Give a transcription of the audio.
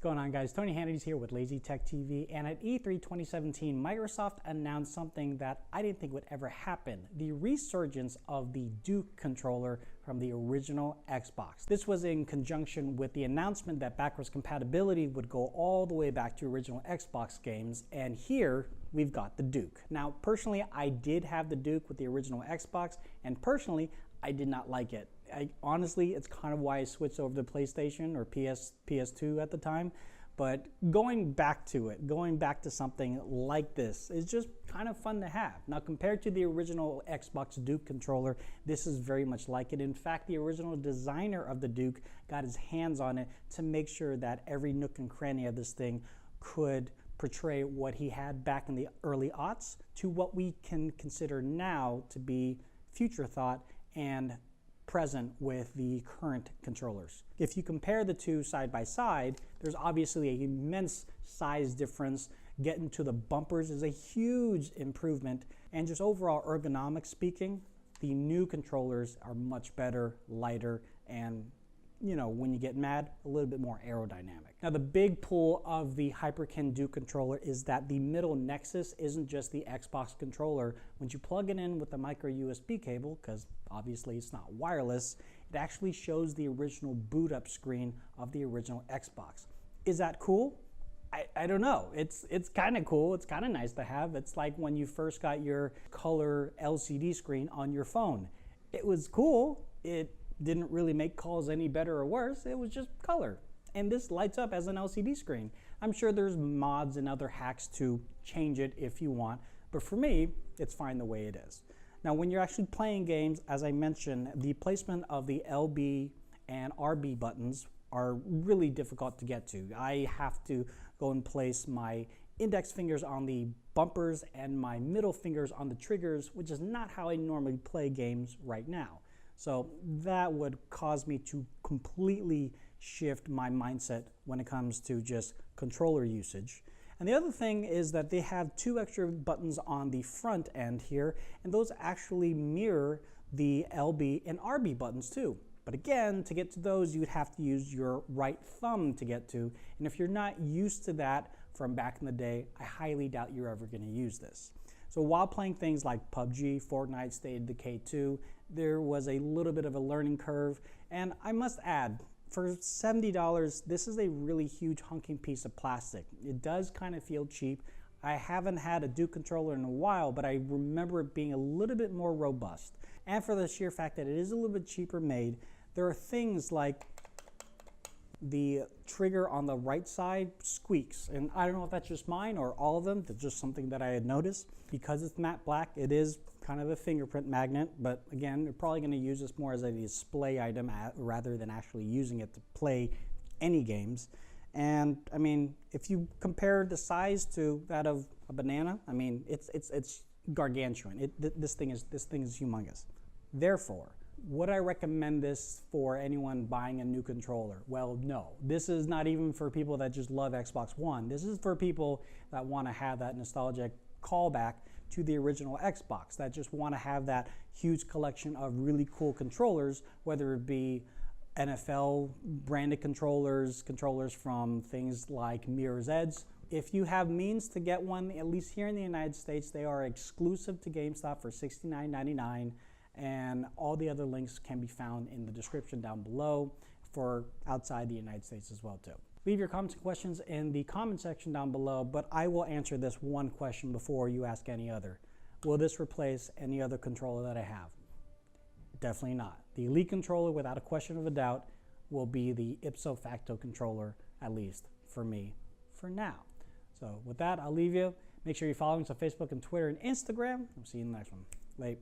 What's going on, guys? Tony Hannity's here with Lazy Tech TV, and at E3 2017, Microsoft announced something that I didn't think would ever happen: the resurgence of the Duke controller from the original Xbox. This was in conjunction with the announcement that backwards compatibility would go all the way back to original Xbox games, and here we've got the Duke. Now, personally, I did have the Duke with the original Xbox, and personally, I did not like it. Honestly, it's kind of why I switched over to PlayStation or PS2 at the time. But going back to something like this is just kind of fun to have. Now, compared to the original Xbox Duke controller, this is very much like it. In fact, the original designer of the Duke got his hands on it to make sure that every nook and cranny of this thing could portray what he had back in the early aughts to what we can consider now to be future thought and present with the current controllers. If you compare the two side by side, there's obviously an immense size difference. Getting to the bumpers is a huge improvement, and just overall ergonomics speaking, the new controllers are much better, lighter, and when you get mad, a little bit more aerodynamic. Now, the big pull of the Hyperkin Duke controller is that the middle nexus isn't just the Xbox controller. When you plug it in with the micro USB cable, because obviously it's not wireless, it actually shows the original boot up screen of the original Xbox. Is that cool? I don't know. It's kind of cool. It's kind of nice to have. It's like when you first got your color LCD screen on your phone. It was cool. It didn't really make calls any better or worse. It was just color. And this lights up as an LCD screen. I'm sure there's mods and other hacks to change it if you want, but for me, it's fine the way it is. Now, when you're actually playing games, as I mentioned, the placement of the LB and RB buttons are really difficult to get to. I have to go and place my index fingers on the bumpers and my middle fingers on the triggers, which is not how I normally play games right now. So that would cause me to completely shift my mindset when it comes to just controller usage. And the other thing is that they have two extra buttons on the front end here, and those actually mirror the LB and RB buttons too. But again, to get to those, you'd have to use your right thumb to get to. And if you're not used to that from back in the day, I highly doubt you're ever going to use this. So while playing things like PUBG, Fortnite, State of Decay 2, there was a little bit of a learning curve. And I must add, for $70, this is a really huge hunking piece of plastic. It does kind of feel cheap. I haven't had a Duke controller in a while, but I remember it being a little bit more robust. And for the sheer fact that it is a little bit cheaper made, there are things like the trigger on the right side squeaks, and I don't know if that's just mine or all of them. That's just something that I had noticed. Because it's matte black, it is kind of a fingerprint magnet, but again, you're probably going to use this more as a display item rather than actually using it to play any games. And I mean, if you compare the size to that of a banana, I mean, it's gargantuan. This thing is humongous. Therefore, would I recommend this for anyone buying a new controller? Well, no. This is not even for people that just love Xbox One. This is for people that want to have that nostalgic callback to the original Xbox, that just want to have that huge collection of really cool controllers, whether it be NFL branded controllers from things like Mirror's Edge. If you have means to get one, at least here in the United States, they are exclusive to GameStop for $69.99. And all the other links can be found in the description down below for outside the United States as well too. Leave your comments and questions in the comment section down below, but I will answer this one question before you ask any other. Will this replace any other controller that I have? Definitely not. The Elite controller, without a question of a doubt, will be the ipso facto controller, at least for me, for now. So with that, I'll leave you. Make sure you're following us on Facebook and Twitter and Instagram. I'll see you in the next one. Late.